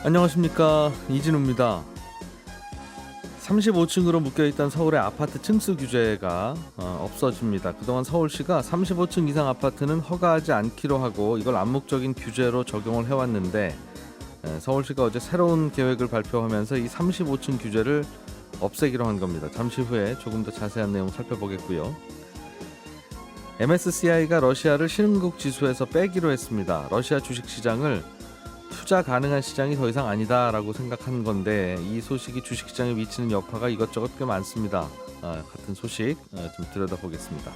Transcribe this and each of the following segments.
안녕하십니까, 이진우입니다. 35층으로 묶여있던 서울의 아파트 층수 규제가 없어집니다. 그동안 서울시가 35층 이상 아파트는 허가하지 않기로 하고 이걸 암묵적인 규제로 적용을 해왔는데 서울시가 어제 새로운 계획을 발표하면서 이 35층 규제를 없애기로 한 겁니다. 잠시 후에 조금 더 자세한 내용 살펴보겠고요. MSCI가 러시아를 신흥국 지수에서 빼기로 했습니다. 러시아 주식시장을 투자 가능한 시장이 더 이상 아니다라고 생각한 건데 이 소식이 주식시장에 미치는 여파가 이것저것 꽤 많습니다. 같은 소식 좀 들여다보겠습니다.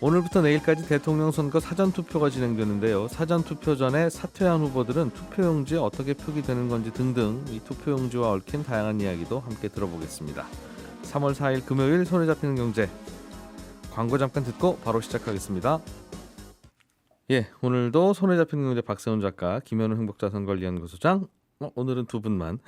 오늘부터 내일까지 대통령 선거 사전투표가 진행되는데요. 사전투표 전에 사퇴한 후보들은 투표용지에 어떻게 표기되는 건지 등등 이 투표용지와 얽힌 다양한 이야기도 함께 들어보겠습니다. 3월 4일 금요일 손에 잡히는 경제, 광고 잠깐 듣고 바로 시작하겠습니다. 예, 오늘도 손에 잡히는 경제 박세훈 작가, 김현우 행복자산관리연구소장, 오늘은 두 분만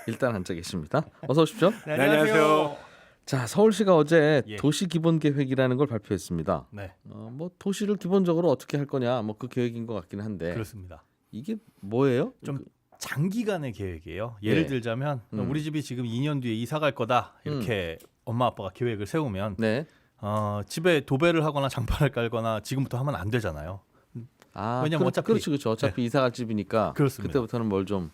일단 앉아 계십니다. 어서 오십시오. 네, 안녕하세요. 자, 서울시가 어제 도시기본계획이라는 걸 발표했습니다. 네, 뭐 도시를 기본적으로 어떻게 할 거냐, 뭐 그 계획인 것 같긴 한데 그렇습니다. 이게 뭐예요? 좀 장기간의 계획이에요. 예를 들자면 우리 집이 지금 2년 뒤에 이사 갈 거다 이렇게 엄마 아빠가 계획을 세우면 네. 집에 도배를 하거나 장판을 깔거나 지금부터 하면 안 되잖아요. 왜냐면 어차피 그렇죠. 어차피 이사 갈 집이니까 그렇습니다. 그때부터는 뭘 좀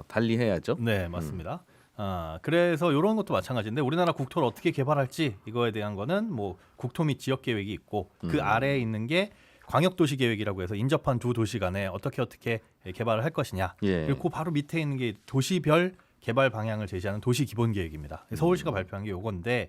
달리 해야죠. 네, 맞습니다. 그래서 이런 것도 마찬가지인데 우리나라 국토를 어떻게 개발할지 이거에 대한 거는 뭐 국토 및 지역 계획이 있고 그 아래에 있는 게 광역도시 계획이라고 해서 인접한 두 도시 간에 어떻게 개발을 할 것이냐. 그리고 그 바로 밑에 있는 게 도시별 개발 방향을 제시하는 도시 기본 계획입니다. 서울시가 발표한 게 요건데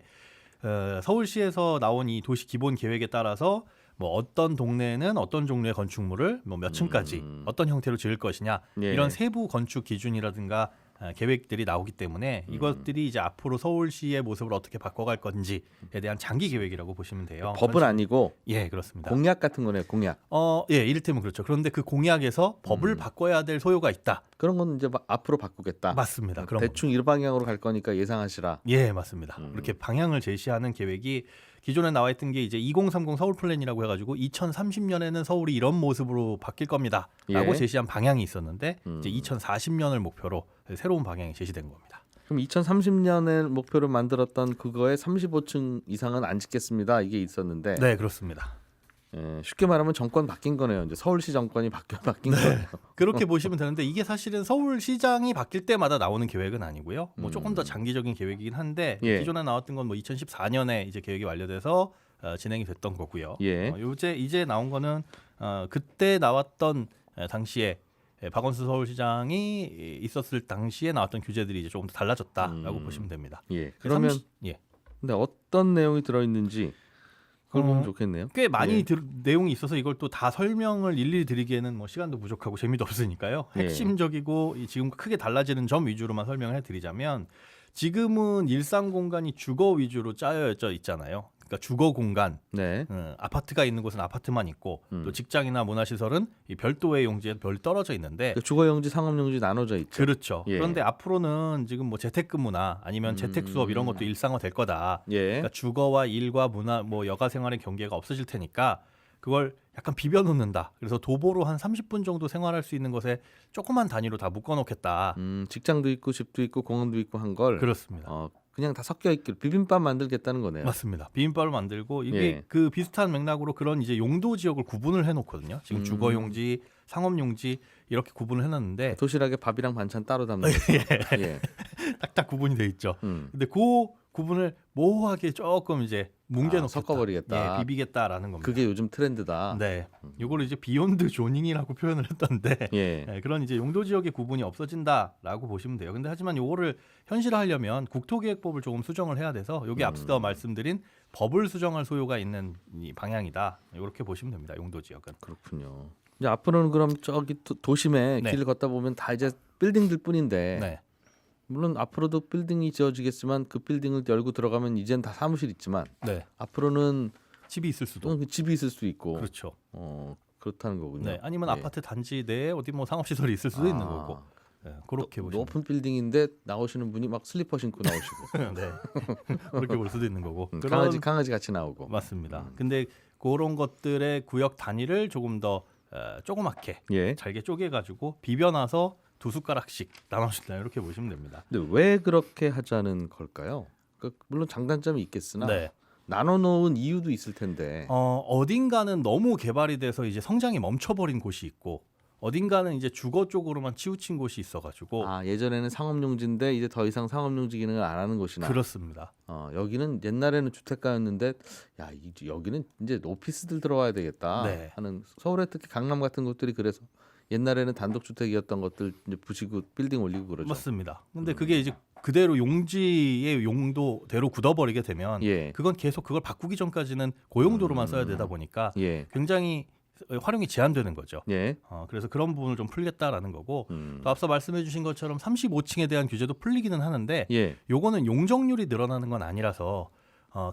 서울시에서 나온 이 도시 기본 계획에 따라서 뭐 어떤 동네에는 어떤 종류의 건축물을 뭐 몇 층까지 어떤 형태로 지을 것이냐 이런 세부 건축 기준이라든가 계획들이 나오기 때문에 이것들이 이제 앞으로 서울시의 모습을 어떻게 바꿔갈 건지에 대한 장기 계획이라고 보시면 돼요. 법은 아니고 예, 그렇습니다. 공약 같은 거네요. 공약. 예, 이를테면 그렇죠. 그런데 그 공약에서 법을 바꿔야 될 소요가 있다. 그런 건 이제 앞으로 바꾸겠다. 맞습니다. 그런 대충 이 방향으로 갈 거니까 예상하시라. 예, 맞습니다. 그렇게 방향을 제시하는 계획이 기존에 나와 있던 게 이제 2030 서울 플랜이라고 해가지고 2030년에는 서울이 이런 모습으로 바뀔 겁니다라고 제시한 방향이 있었는데 이제 2040년을 목표로 새로운 방향이 제시된 겁니다. 그럼 2030년을 목표로 만들었던 그거에 35층 이상은 안 짓겠습니다. 이게 있었는데. 네, 그렇습니다. 쉽게 말하면 정권 바뀐 거네요. 이제 서울시 정권이 바뀐 거예요. 그렇게 보시면 되는데 이게 사실은 서울시장이 바뀔 때마다 나오는 계획은 아니고요. 뭐 조금 더 장기적인 계획이긴 한데 기존에 나왔던 건 뭐 2014년에 이제 계획이 완료돼서 진행이 됐던 거고요. 이제 나온 거는 그때 나왔던 당시에 박원순 서울시장이 있었을 당시에 나왔던 규제들이 이제 조금 더 달라졌다라고 보시면 됩니다. 그러면 근데 어떤 내용이 들어있는지 그걸 보면 좋겠네요. 꽤 많이 내용이 있어서 이걸 또 다 설명을 일일이 드리기에는 뭐 시간도 부족하고 재미도 없으니까요. 핵심적이고 지금 크게 달라지는 점 위주로만 설명을 해드리자면 지금은 일상 공간이 주거 위주로 짜여져 있잖아요. 그러니까 주거 공간, 아파트가 있는 곳은 아파트만 있고 또 직장이나 문화시설은 이 별도의 용지에 별이 떨어져 있는데 주거용지, 상업용지 나눠져 있죠. 그렇죠. 그런데 앞으로는 지금 뭐 재택근무나 아니면 재택수업 이런 것도 일상화 될 거다. 그러니까 주거와 일과 문화, 뭐 여가 생활의 경계가 없어질 테니까 그걸 약간 비벼놓는다. 그래서 도보로 한 30분 정도 생활할 수 있는 것에 조그만 단위로 다 묶어놓겠다. 직장도 있고 집도 있고 공원도 있고 한 걸 그렇습니다. 그냥 다 섞여 있길 비빔밥 만들겠다는 거네요. 맞습니다. 비빔밥을 만들고 이게 그 비슷한 맥락으로 그런 이제 용도 지역을 구분을 해놓거든요. 지금 주거용지, 상업용지 이렇게 구분을 해놨는데 도시락에 밥이랑 반찬 따로 담는 거죠. 딱딱 구분이 돼 있죠. 근데 그 구분을 모호하게 조금 이제 뭉개놓겠다. 섞어버리겠다. 비비겠다라는 겁니다. 그게 요즘 트렌드다. 네, 이걸 이제 비욘드 조닝이라고 표현을 했던데 그런 이제 용도 지역의 구분이 없어진다라고 보시면 돼요. 근데 하지만 요거를 현실화하려면 국토계획법을 조금 수정을 해야 돼서 이게 앞서 말씀드린 법을 수정할 소요가 있는 이 방향이다. 이렇게 보시면 됩니다. 용도 지역은. 그렇군요. 이제 앞으로는 그럼 저기 도심에 길 걷다 보면 다 이제 빌딩들 뿐인데 물론 앞으로도 빌딩이 지어지겠지만 그 빌딩을 열고 들어가면 이젠 다 사무실 있지만 앞으로는 집이 있을 수도 집이 있을 수 있고 그렇죠. 그렇다는 거군요. 아니면 아파트 단지 내에 어디 뭐 상업시설이 있을 수도 있는 거고 그렇게 보시면 높은 빌딩인데 나오시는 분이 막 슬리퍼 신고 나오시고 그렇게 볼 수도 있는 거고 강아지 같이 나오고 맞습니다. 근데 그런 것들의 구역 단위를 조금 더 조그맣게 예. 잘게 쪼개가지고 비벼놔서 2숟가락씩 나눠준다 이렇게 보시면 됩니다. 근데 왜 그렇게 하자는 걸까요? 물론 장단점이 있겠으나 네. 나눠 놓은 이유도 있을 텐데. 어딘가는 너무 개발이 돼서 이제 성장이 멈춰버린 곳이 있고 어딘가는 이제 주거 쪽으로만 치우친 곳이 있어가지고 아, 예전에는 상업용지인데 이제 더 이상 상업용지 기능을 안 하는 곳이나. 그렇습니다. 여기는 옛날에는 주택가였는데 야, 여기는 이제 오피스들 들어와야 되겠다 네. 하는, 서울에 특히 강남 같은 곳들이 그래서 옛날에는 단독주택이었던 것들 이제 부시고 빌딩 올리고 그러죠. 맞습니다. 근데 그게 이제 그대로 용지의 용도대로 굳어버리게 되면 예. 그건 계속 그걸 바꾸기 전까지는 고용도로만 써야 되다 보니까 예. 굉장히 활용이 제한되는 거죠. 예. 그래서 그런 부분을 좀 풀겠다라는 거고 음. 또 앞서 말씀해주신 것처럼 35층에 대한 규제도 풀리기는 하는데 예. 요거는 용적률이 늘어나는 건 아니라서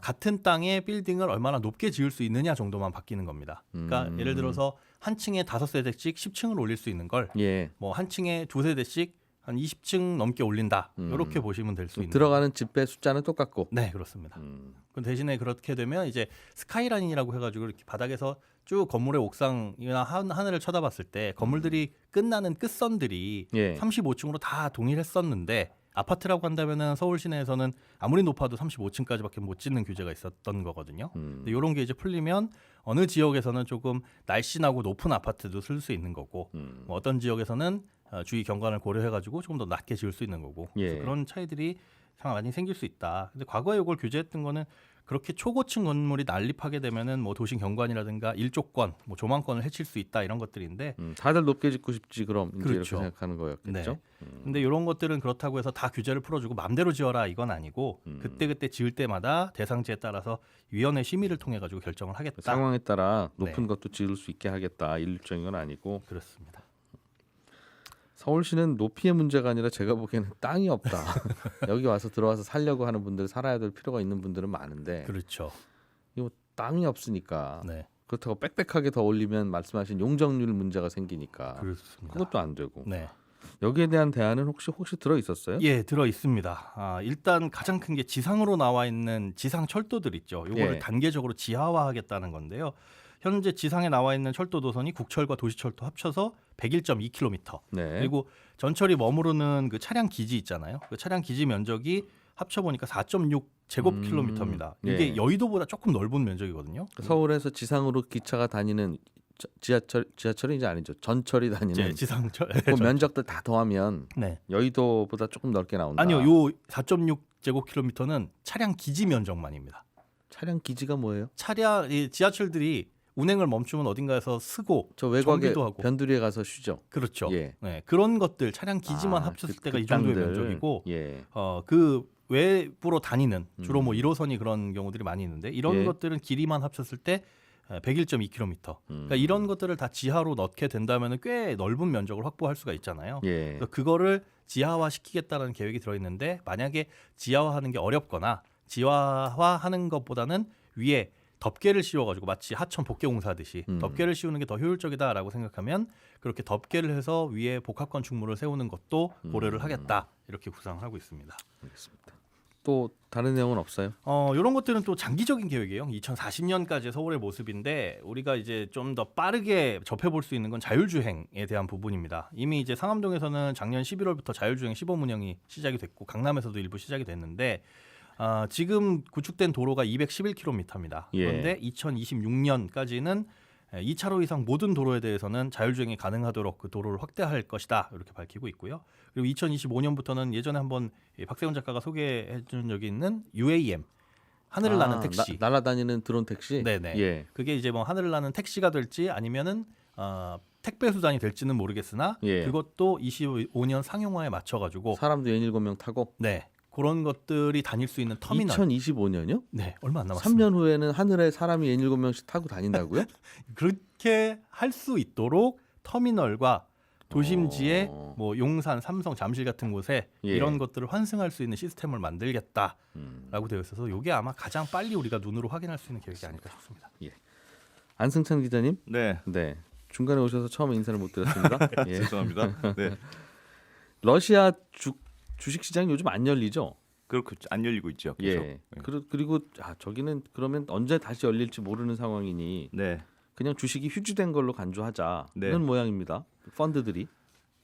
같은 땅에 빌딩을 얼마나 높게 지을 수 있느냐 정도만 바뀌는 겁니다. 그러니까 예를 들어서 한 층에 5세대씩 10층을 올릴 수 있는 걸 예. 뭐 한 층에 2세대씩 한 20층 넘게 올린다. 이렇게 보시면 될 수 있는 들어가는 집배 숫자는 똑같고. 네, 그렇습니다. 그 대신에 그렇게 되면 이제 스카이라인이라고 해가지고 이렇게 바닥에서 쭉 건물의 옥상이나 하늘을 쳐다봤을 때 건물들이 끝나는 끝선들이 예. 35층으로 다 동일했었는데 아파트라고 한다면은 서울 시내에서는 아무리 높아도 35층까지밖에 못 짓는 규제가 있었던 거거든요. 근데 이런 게 이제 풀리면 어느 지역에서는 조금 날씬하고 높은 아파트도 쓸 수 있는 거고 뭐 어떤 지역에서는 주위 경관을 고려해가지고 조금 더 낮게 지을 수 있는 거고 예. 그래서 그런 차이들이 참 많이 생길 수 있다. 근데 과거에 이걸 규제했던 거는 그렇게 초고층 건물이 난립하게 되면은 뭐 도심 경관이라든가 일조권, 뭐 조망권을 해칠 수 있다 이런 것들인데 다들 높게 짓고 싶지 그럼 이제 그렇죠. 이렇게 생각하는 거였겠죠. 네. 근데 이런 것들은 그렇다고 해서 다 규제를 풀어주고 맘대로 지어라 이건 아니고 그때 지을 때마다 대상지에 따라서 위원회 심의를 통해 가지고 결정을 하겠다. 상황에 따라 높은 네. 것도 지을 수 있게 하겠다. 일률적인 건 아니고. 그렇습니다. 서울시는 높이의 문제가 아니라 제가 보기에는 땅이 없다. 여기 와서 들어와서 살려고 하는 분들, 살아야 될 필요가 있는 분들은 많은데 그렇죠. 이거 땅이 없으니까 네, 그렇다고 빽빽하게 더 올리면 말씀하신 용적률 문제가 생기니까 그렇습니다. 그것도 안 되고. 네, 여기에 대한 대안은 혹시 들어 있었어요? 예, 들어 있습니다. 일단 가장 큰 게 지상으로 나와 있는 지상 철도들 있죠. 요거를 예. 단계적으로 지하화하겠다는 건데요. 현재 지상에 나와 있는 철도 노선이 국철과 도시철도 합쳐서 101.2km. 네. 그리고 전철이 머무르는 그 차량 기지 있잖아요. 그 차량 기지 면적이 합쳐 보니까 4.6 제곱킬로미터입니다. 이게 예. 여의도보다 조금 넓은 면적이거든요. 서울에서 지상으로 기차가 다니는 지하철이 이제 아니죠. 전철이 다니는 지상철. 그 면적들 다 더하면 네. 여의도보다 조금 넓게 나온다. 아니요. 요 4.6 제곱킬로미터는 차량 기지 면적만입니다. 차량 기지가 뭐예요? 이 지하철들이 운행을 멈추면 어딘가에서 쓰고 저 외곽에 정비도 하고 변두리에 가서 쉬죠. 그렇죠. 예. 네, 그런 것들 차량 기지만 합쳤을 때가 이 정도의 땅들. 면적이고 예. 그 외부로 다니는 주로 뭐 1호선이 그런 경우들이 많이 있는데 이런 예. 것들은 길이만 합쳤을 때 101.2km. 그러니까 이런 것들을 다 지하로 넣게 된다면 꽤 넓은 면적을 확보할 수가 있잖아요. 예. 그래서 그거를 지하화 시키겠다는 계획이 들어있는데 만약에 지하화하는 게 어렵거나 지하화하는 것보다는 위에 덮개를 씌워가지고 마치 하천 복개 공사하듯이 덮개를 씌우는 게 더 효율적이다라고 생각하면 그렇게 덮개를 해서 위에 복합 건축물을 세우는 것도 고려를 하겠다 이렇게 구상을 하고 있습니다. 알겠습니다. 또 다른 내용은 없어요? 이런 것들은 또 장기적인 계획이에요. 2040년까지의 서울의 모습인데 우리가 이제 좀 더 빠르게 접해볼 수 있는 건 자율주행에 대한 부분입니다. 이미 이제 상암동에서는 작년 11월부터 자율주행 시범 운영이 시작이 됐고 강남에서도 일부 시작이 됐는데 지금 구축된 도로가 211km입니다. 예. 그런데 2026년까지는 2차로 이상 모든 도로에 대해서는 자율주행이 가능하도록 그 도로를 확대할 것이다 이렇게 밝히고 있고요. 그리고 2025년부터는 예전에 한번 박세훈 작가가 소개해준 적이 있는 UAM 하늘을 나는 택시. 날아다니는 드론 택시. 네네. 예. 그게 이제 뭐 하늘을 나는 택시가 될지 아니면은 택배 수단이 될지는 모르겠으나 예. 그것도 25년 상용화에 맞춰가지고 사람도 17명 타고. 네 그런 것들이 다닐 수 있는 터미널. 2025년이요? 네 얼마 안 남았습니다. 3년 후에는 하늘에 사람이 17명씩 타고 다닌다고요? 그렇게 할 수 있도록 터미널과 도심지에 어. 뭐 용산, 삼성, 잠실 같은 곳에 예. 이런 것들을 환승할 수 있는 시스템을 만들겠다라고 되어 있어서 이게 아마 가장 빨리 우리가 눈으로 확인할 수 있는 계획이 아닐까 싶습니다. 안승찬 기자님. 네, 네. 중간에 오셔서 처음에 인사를 못 드렸습니다. 예. 죄송합니다. 네, 러시아 주식 시장이 요즘 안 열리죠? 그렇고 안 열리고 있죠. 계속. 예. 그리고 저기는 그러면 언제 다시 열릴지 모르는 상황이니 네, 그냥 주식이 휴지된 걸로 간주하자는 네. 모양입니다. 펀드들이.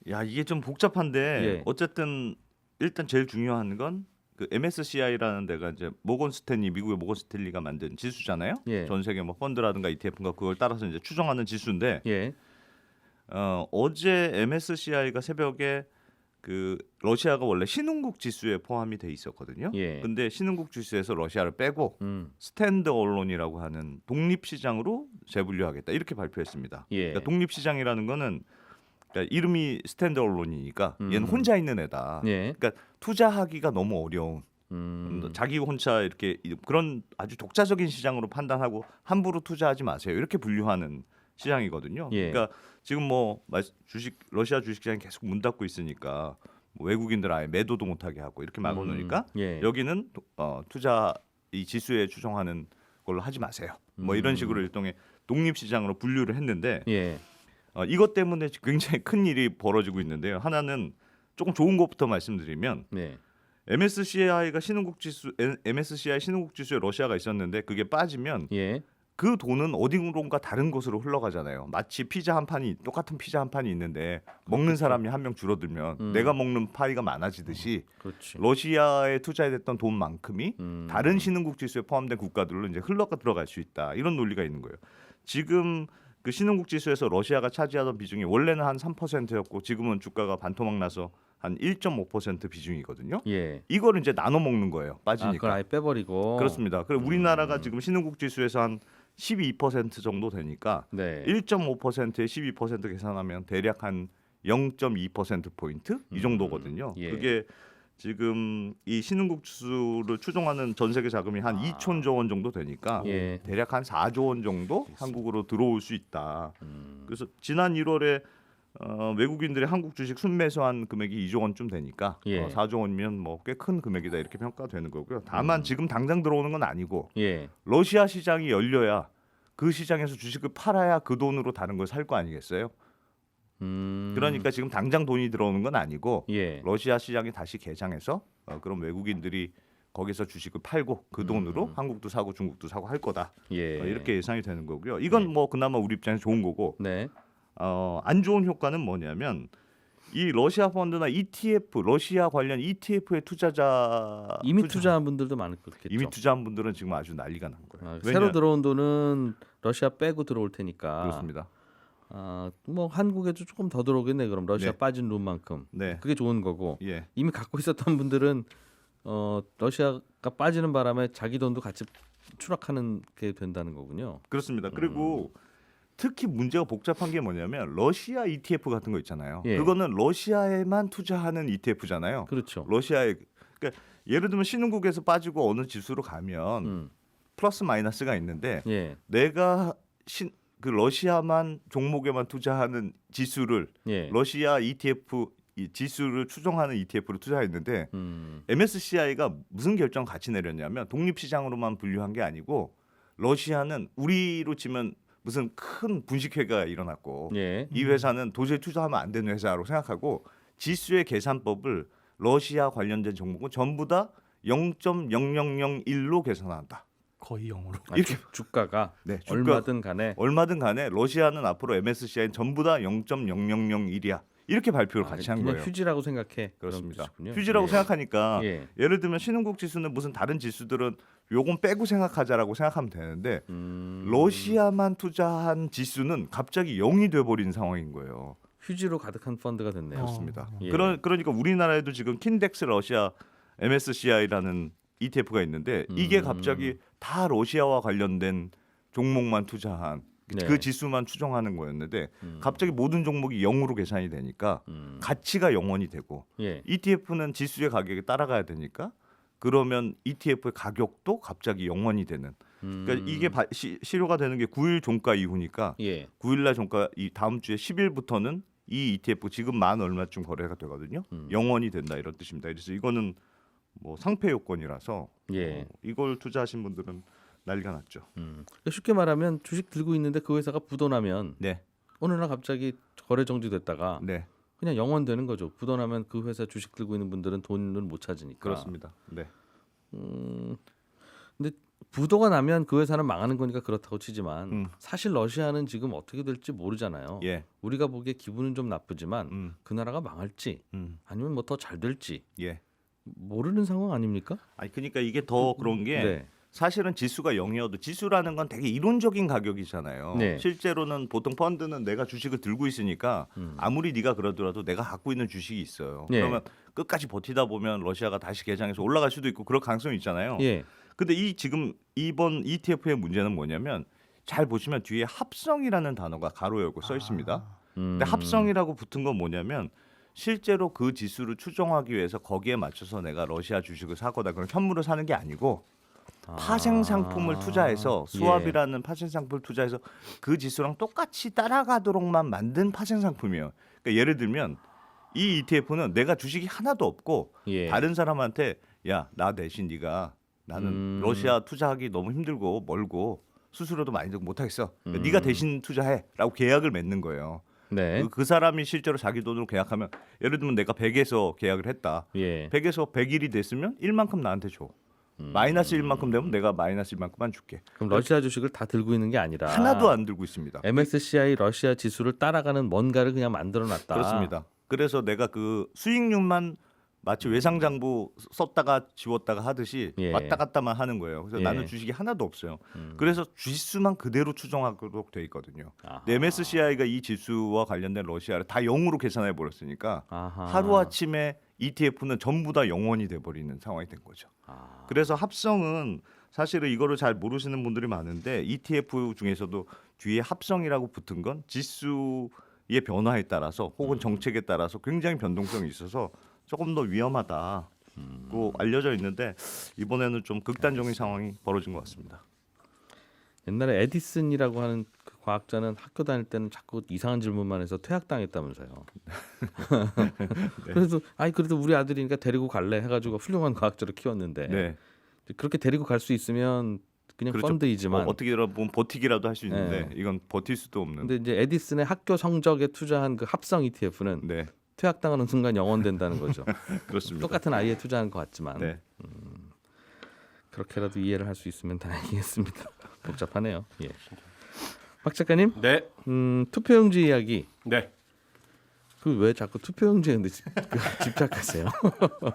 야 이게 좀 복잡한데 예. 어쨌든 일단 제일 중요한 건 그 MSCI라는 데가 이제 모건 스탠리 미국의 모건 스탠리가 만든 지수잖아요. 예. 전 세계 뭐 펀드라든가 ETF인가 그걸 따라서 이제 추정하는 지수인데 예. 어제 MSCI가 새벽에 그 러시아가 원래 신흥국 지수에 포함이 돼 있었거든요. 예. 근데 신흥국 지수에서 러시아를 빼고 스탠드 언론이라고 하는 독립 시장으로 재분류하겠다 이렇게 발표했습니다. 예. 그러니까 독립 시장이라는 거는 그러니까 이름이 스탠드 언론이니까 얘는 혼자 있는 애다. 예. 그러니까 투자하기가 너무 어려운 자기 혼자 이렇게 그런 아주 독자적인 시장으로 판단하고 함부로 투자하지 마세요. 이렇게 분류하는 시장이거든요. 예. 그러니까 지금 뭐 주식 러시아 주식시장이 계속 문 닫고 있으니까 뭐 외국인들 아예 매도도 못하게 하고 이렇게 막아놓으니까 예. 여기는 투자 이 지수에 추정하는 걸로 하지 마세요. 뭐 이런 식으로 일종의 독립 시장으로 분류를 했는데 예. 이것 때문에 굉장히 큰 일이 벌어지고 있는데요. 하나는 조금 좋은 것부터 말씀드리면 네. MSCI가 신흥국 지수 MSCI 신흥국 지수에 러시아가 있었는데 그게 빠지면 예. 그 돈은 어디론가 다른 곳으로 흘러가잖아요. 마치 피자 한 판이 똑같은 피자 한 판이 있는데 먹는 사람이 한 명 줄어들면 내가 먹는 파이가 많아지듯이 그렇지. 러시아에 투자했던 돈만큼이 다른 신흥국 지수에 포함된 국가들로 이제 흘러가 들어갈 수 있다. 이런 논리가 있는 거예요. 지금 그 신흥국 지수에서 러시아가 차지하던 비중이 원래는 한 3%였고 지금은 주가가 반토막 나서 한 1.5% 비중이거든요. 예. 이거를 이제 나눠 먹는 거예요. 아, 그걸 빠지니까. 아예 빼버리고. 그렇습니다. 그리고 우리나라가 지금 신흥국 지수에서 한 12% 정도 되니까 네. 1.5%에 12% 계산하면 대략 한 0.2% 포인트 이 정도거든요. 예. 그게 지금 이 신흥국 지수를 추종하는 전 세계 자금이 한 2천조 원 정도 되니까 예. 대략 한 4조 원 정도 한국으로 들어올 수 있다. 그래서 지난 1월에 외국인들이 한국 주식 순매수한 금액이 2조 원쯤 되니까 예. 4조 원이면 뭐 꽤 큰 금액이다 이렇게 평가되는 거고요. 다만 지금 당장 들어오는 건 아니고 예. 러시아 시장이 열려야 그 시장에서 주식을 팔아야 그 돈으로 다른 걸 살 거 아니겠어요? 그러니까 지금 당장 돈이 들어오는 건 아니고 예. 러시아 시장이 다시 개장해서 그럼 외국인들이 거기서 주식을 팔고 그 돈으로 한국도 사고 중국도 사고 할 거다. 예. 이렇게 예상이 되는 거고요. 이건 뭐 그나마 우리 입장에서 좋은 거고 네. 안 좋은 효과는 뭐냐면 이 러시아 펀드나 ETF, 러시아 관련 ETF의 투자자 이미 투자한 분들도 많겠죠. 이미 투자한 분들은 지금 아주 난리가 난 거예요. 새로 들어온 돈은 러시아 빼고 들어올 테니까. 그렇습니다. 뭐 한국에도 조금 더 들어오겠네. 그럼 러시아 네. 빠진 돈만큼. 네. 그게 좋은 거고. 예. 이미 갖고 있었던 분들은 러시아가 빠지는 바람에 자기 돈도 같이 추락하는 게 된다는 거군요. 그렇습니다. 그리고 특히 문제가 복잡한 게 뭐냐면 러시아 ETF 같은 거 있잖아요. 예. 그거는 러시아에만 투자하는 ETF잖아요. 그렇죠. 러시아에 그러니까 예를 들면 신흥국에서 빠지고 어느 지수로 가면 플러스 마이너스가 있는데 예. 내가 그 러시아만 종목에만 투자하는 지수를 예. 러시아 ETF 이 지수를 추정하는 ETF로 투자했는데 음. MSCI가 무슨 결정 같이 내렸냐면 독립시장으로만 분류한 게 아니고 러시아는 우리로 치면 무슨 큰 분식회가 일어났고 예. 이 회사는 도저히 투자하면 안 되는 회사로 생각하고 지수의 계산법을 러시아 관련된 종목은 전부 다 0.0001로 계산한다. 거의 0으로. 이렇게 주가가 네, 얼마든 간에 러시아는 앞으로 MSCI는 전부 다 0.0001이야. 이렇게 발표를 같이 한 그냥 거예요. 휴지라고 생각해. 그렇습니다. 그런 뜻이군요. 휴지라고 예. 생각하니까 예. 예를 들면 신흥국 지수는 무슨 다른 지수들은 요건 빼고 생각하자라고 생각하면 되는데 러시아만 투자한 지수는 갑자기 0이 돼버린 상황인 거예요. 휴지로 가득한 펀드가 됐네요. 그렇습니다. 예. 그러니까 우리나라에도 지금 킨덱스 러시아 MSCI라는 ETF가 있는데 이게 갑자기 다 러시아와 관련된 종목만 투자한 네. 그 지수만 추정하는 거였는데 갑자기 모든 종목이 0으로 계산이 되니까 가치가 0원이 되고 예. ETF는 지수의 가격에 따라가야 되니까 그러면 ETF의 가격도 갑자기 0원이 되는 그러니까 이게 실효가 되는 게 9일 종가 이후니까 예. 9일날 종가 이 다음 주에 10일부터는 이 ETF 지금 만 얼마쯤 거래가 되거든요. 0원이 된다 이런 뜻입니다. 그래서 이거는 뭐 상패 요건이라서 예. 이걸 투자하신 분들은 난리가 났죠. 그러니까 쉽게 말하면 주식 들고 있는데 그 회사가 부도나면 네, 어느 날 갑자기 거래 정지됐다가 네, 그냥 영원 되는 거죠. 부도나면 그 회사 주식 들고 있는 분들은 돈을 못 찾으니까. 그렇습니다. 네, 근데 부도가 나면 그 회사는 망하는 거니까 그렇다고 치지만 음. 사실 러시아는 지금 어떻게 될지 모르잖아요. 예. 우리가 보기에 기분은 좀 나쁘지만 음. 그 나라가 망할지 음. 아니면 뭐 더 잘 될지 예. 모르는 상황 아닙니까? 아니 그러니까 이게 더 그런 게 네. 사실은 지수가 0이어도 지수라는 건 되게 이론적인 가격이잖아요. 네. 실제로는 보통 펀드는 내가 주식을 들고 있으니까 음. 아무리 네가 그러더라도 내가 갖고 있는 주식이 있어요. 네. 그러면 끝까지 버티다 보면 러시아가 다시 개장해서 올라갈 수도 있고 그럴 가능성이 있잖아요. 예. 근데 이 지금 이번 ETF의 문제는 뭐냐면 잘 보시면 뒤에 합성이라는 단어가 가로 열고 써 있습니다. 근데 합성이라고 붙은 건 뭐냐면 실제로 그 지수를 추정하기 위해서 거기에 맞춰서 내가 러시아 주식을 사거나 그런 현물을 사는 게 아니고 파생 상품을 투자해서 수압이라는 파생 상품을 투자해서 그 지수랑 똑같이 따라가도록만 만든 파생 상품이에요. 그러니까 예를 들면 이 ETF는 내가 주식이 하나도 없고 예. 다른 사람한테 야, 나 대신 네가 나는 러시아 투자하기 너무 힘들고 멀고 수수료도 많이 들고 못하겠어. 네가 대신 투자해라고 계약을 맺는 거예요. 네. 그 사람이 실제로 자기 돈으로 계약하면 예를 들면 내가 100에서 계약을 했다. 예. 100에서 100일이 됐으면 1만큼 나한테 줘. 마이너스 1만큼 되면 내가 마이너스 1만큼만 줄게. 그럼 러시아 주식을 다 들고 있는 게 아니라 하나도 안 들고 있습니다. MSCI 러시아 지수를 따라가는 뭔가를 그냥 만들어 놨다. 그렇습니다. 그래서 내가 그 수익률만 마치 외상장부 썼다가 지웠다가 하듯이 예. 왔다 갔다만 하는 거예요. 그래서 예. 나는 주식이 하나도 없어요. 그래서 지수만 그대로 추정하도록 돼 있거든요. 아하. MSCI가 이 지수와 관련된 러시아를 다 0으로 계산해 버렸으니까 아하. 하루아침에 ETF는 전부 다 0원이 돼 버리는 상황이 된 거죠. 아. 그래서 합성은 사실은 이거를 잘 모르시는 분들이 많은데 ETF 중에서도 뒤에 합성이라고 붙은 건 지수의 변화에 따라서 혹은 정책에 따라서 굉장히 변동성이 있어서 조금 더 위험하다고 알려져 있는데 이번에는 좀 극단적인 상황이 벌어진 것 같습니다. 옛날에 에디슨이라고 하는 그 과학자는 학교 다닐 때는 자꾸 이상한 질문만 해서 퇴학당했다면서요. 그래서 아니 그래도 우리 아들이니까 데리고 갈래 해가지고 훌륭한 과학자를 키웠는데 네, 그렇게 데리고 갈 수 있으면 그냥 그렇죠. 펀드이지만 어떻게 보면 버티기라도 할 수 있는데 네. 이건 버틸 수도 없는. 근데 이제 에디슨의 학교 성적에 투자한 그 합성 ETF는 네, 퇴학당하는 순간 영원된다는 거죠. 그렇습니다. 똑같은 아이에 투자한 것 같지만 네, 그렇게라도 이해를 할 수 있으면 다행이겠습니다. 복잡하네요. 예. 박 작가님, 네, 투표용지 이야기. 네. 그 왜 자꾸 투표용지에 근데 집착하세요?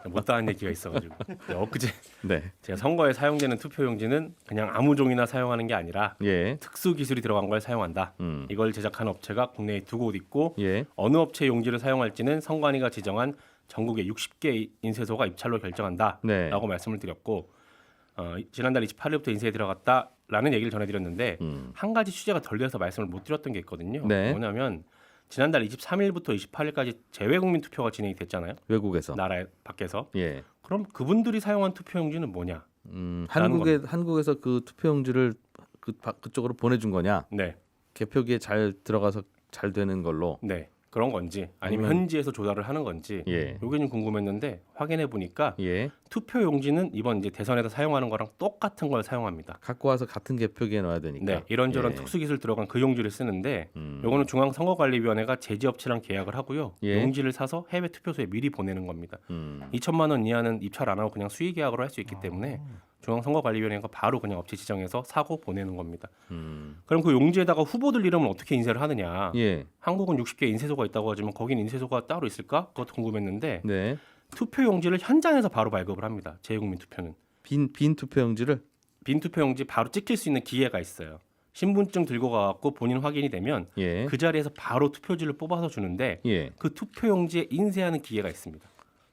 못다한 얘기가 있어가지고 엊그제 네, 제가 선거에 사용되는 투표용지는 그냥 아무 종이나 사용하는 게 아니라 예, 특수 기술이 들어간 걸 사용한다. 이걸 제작한 업체가 국내에 두 곳 있고 예, 어느 업체 용지를 사용할지는 선관위가 지정한 전국의 60개 인쇄소가 입찰로 결정한다라고 네. 말씀을 드렸고 지난달 28일부터 인쇄에 들어갔다라는 얘기를 전해드렸는데 한 가지 취재가 덜 돼서 말씀을 못 드렸던 게 있거든요. 네. 뭐냐면 지난달 23일부터 28일까지 재외국민 투표가 진행이 됐잖아요. 외국에서. 나라 밖에서. 예, 그럼 그분들이 사용한 투표용지는 뭐냐? 한국에서 그 투표용지를 그쪽으로 보내준 거냐? 네, 개표기에 잘 들어가서 잘 되는 걸로. 네 그런 건지 아니면 아니면- 현지에서 조달을 하는 건지 예, 요게 좀 궁금했는데 확인해 보니까 예, 투표용지는 이번 이제 대선에서 사용하는 거랑 똑같은 걸 사용합니다. 갖고 와서 같은 개표기에 넣어야 되니까. 네, 이런저런 예. 특수기술 들어간 그 용지를 쓰는데 요거는 중앙선거관리위원회가 제지업체랑 계약을 하고요. 예. 용지를 사서 해외 투표소에 미리 보내는 겁니다. 2천만 원 이하는 입찰 안 하고 그냥 수의 계약으로 할 수 있기 때문에 중앙선거관리위원회가 바로 그냥 업체 지정해서 사고 보내는 겁니다. 그럼 그 용지에다가 후보들 이름을 어떻게 인쇄를 하느냐? 예, 한국은 60개 인쇄소가 있다고 하지만 거긴 인쇄소가 따로 있을까? 그것도 궁금했는데 네. 투표용지를 현장에서 바로 발급을 합니다. 재외국민 투표는. 빈 투표용지를. 빈 투표용지 바로 찍힐 수 있는 기회가 있어요. 신분증 들고 가갖고 본인 확인이 되면 예, 그 자리에서 바로 투표지를 뽑아서 주는데 예. 그 투표용지에 인쇄하는 기회가 있습니다.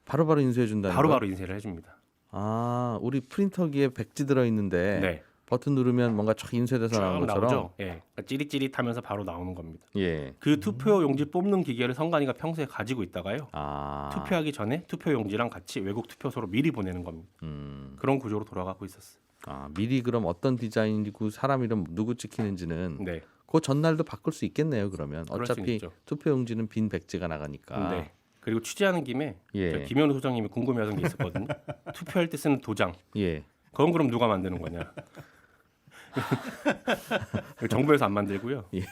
바로바로 인쇄해 준다는 거. 바로바로 인쇄를 해줍니다. 아, 우리 프린터기에 백지 들어 있는데 네, 버튼 누르면 뭔가 촥 인쇄돼서 쭉 나오는 것처럼. 나오죠. 예, 그러니까 찌릿찌릿하면서 바로 나오는 겁니다. 예. 그 투표용지 뽑는 기계를 선관위가 평소에 가지고 있다가요. 아. 투표하기 전에 투표용지랑 같이 외국 투표소로 미리 보내는 겁니다. 그런 구조로 돌아가고 있었어요. 아, 미리 그럼 어떤 디자인이고 사람 이름 누구 찍히는지는 네, 그 전날도 바꿀 수 있겠네요. 그러면 그럴 수는 어차피 있죠. 투표용지는 빈 백지가 나가니까. 네. 그리고 취재하는 김에 예. 저 김현우 소장님이 궁금해하던 게 있었거든요. 투표할 때 쓰는 도장. 예. 그건 그럼 누가 만드는 거냐? 정부에서 안 만들고요. 예.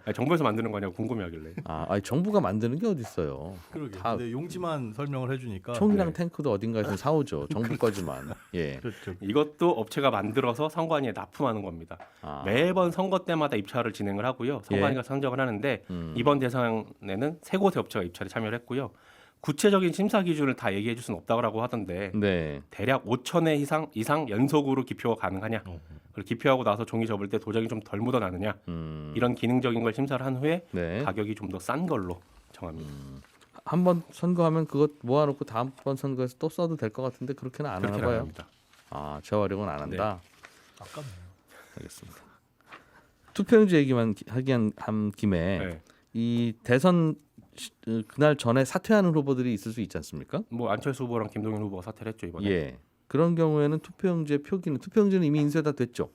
아니, 정부에서 만드는 거냐고 궁금해하길래. 아니, 정부가 만드는 게 어디 있어요? 그러게. 다 근데 용지만 설명을 해주니까. 총이랑 네. 탱크도 어딘가에서 사오죠. 정부 거지만. 예. 그렇죠. 이것도 업체가 만들어서 선관위에 납품하는 겁니다. 아. 매번 선거 때마다 입찰을 진행을 하고요. 선관위가 선정을 하는데 이번 대상에는 세 곳의 업체가 입찰에 참여를 했고요. 구체적인 심사 기준을 다 얘기해 줄 수는 없다고 하던데 네. 대략 5,000회 이상 연속으로 기표가 가능하냐, 그리고 기표하고 나서 종이 접을 때 도장이 좀 덜 묻어나느냐, 이런 기능적인 걸 심사를 한 후에 네. 가격이 좀 더 싼 걸로 정합니다. 한번 선거하면 그것 모아놓고 다음번 선거에서 또 써도 될 것 같은데 그렇게는 안 하나 그렇게는 안 봐요. 합니다. 아, 재활용은 안 한다. 아깝네요. 알겠습니다. 투표용지 얘기만 한 김에 네. 이 대선 그날 전에 사퇴하는 후보들이 있을 수 있지 않습니까? 뭐 안철수 후보랑 김동연 후보가 사퇴를 했죠 이번에. 예. 그런 경우에는 투표용지는 이미 인쇄가 됐죠.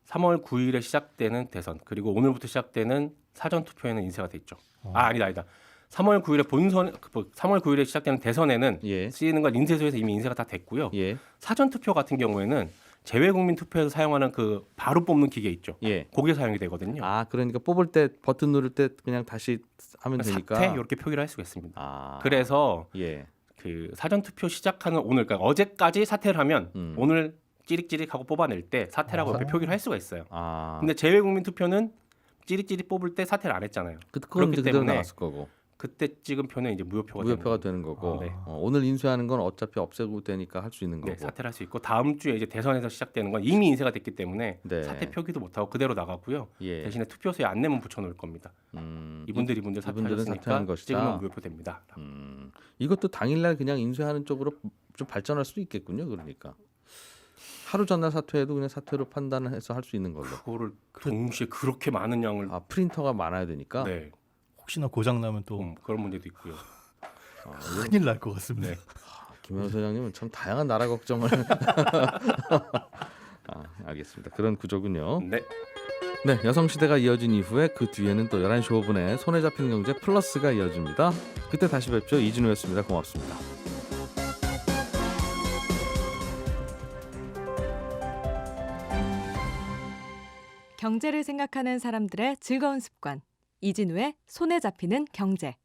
3월 9일에 시작되는 대선 그리고 오늘부터 시작되는 사전 투표에는 인쇄가 됐죠. 아니다. 3월 9일에 3월 9일에 시작되는 대선에는 예. 쓰이는 건 인쇄소에서 이미 인쇄가 다 됐고요. 예. 사전 투표 같은 경우에는 재외국민 투표에서 사용하는 그 바로 뽑는 기계 있죠. 예. 그게 사용이 되거든요. 아, 그러니까 뽑을 때 버튼 누를 때 그냥 다시 하면 되니까. 사퇴 이렇게 표기를 할 수가 있습니다. 아. 그래서 예. 그 사전 투표 시작하는 오늘, 그러니까 어제까지 사퇴를 하면 오늘 찌릿찌릿하고 뽑아낼 때 사퇴라고 이렇게 표기를 할 수가 있어요. 아. 근데 재외국민 투표는 찌릿찌릿 뽑을 때 사퇴를 안 했잖아요. 그건 그렇기 이제 그대로 때문에 나왔을 거고. 그때 찍은 표는 이제 무효표가 무효표가 되는 되는 거고. 네. 오늘 인쇄하는 건 어차피 없애고 되니까 할 수 있는 거고. 네, 사퇴를 할 수 있고 다음 주에 이제 대선에서 시작되는 건 이미 인쇄가 됐기 때문에 네. 사퇴 표기도 못 하고 그대로 나가고요. 예. 대신에 투표소에 안내문 붙여놓을 겁니다. 이분들은 이분들 사퇴하는 사퇴하셨으니까 것이다. 찍으면 무효표 됩니다. 이것도 당일날 그냥 인쇄하는 쪽으로 좀 발전할 수도 있겠군요. 그러니까 하루 전날 사퇴해도 그냥 사퇴로 판단해서 할 수 있는 걸로. 그거를 동시에 그렇게 많은 양을 아, 프린터가 많아야 되니까. 네, 혹시나 고장 나면 또 그런 문제도 있고요. 큰일 날 것 같습니다. 네. 김현우 소장님은 참 다양한 나라 걱정을. 알겠습니다. 그런 구조군요. 네. 네, 여성시대가 이어진 이후에 그 뒤에는 또 11시 5분에 손에 잡히는 경제 플러스가 이어집니다. 그때 다시 뵙죠. 이진우였습니다. 고맙습니다. 경제를 생각하는 사람들의 즐거운 습관. 이진우의 손에 잡히는 경제.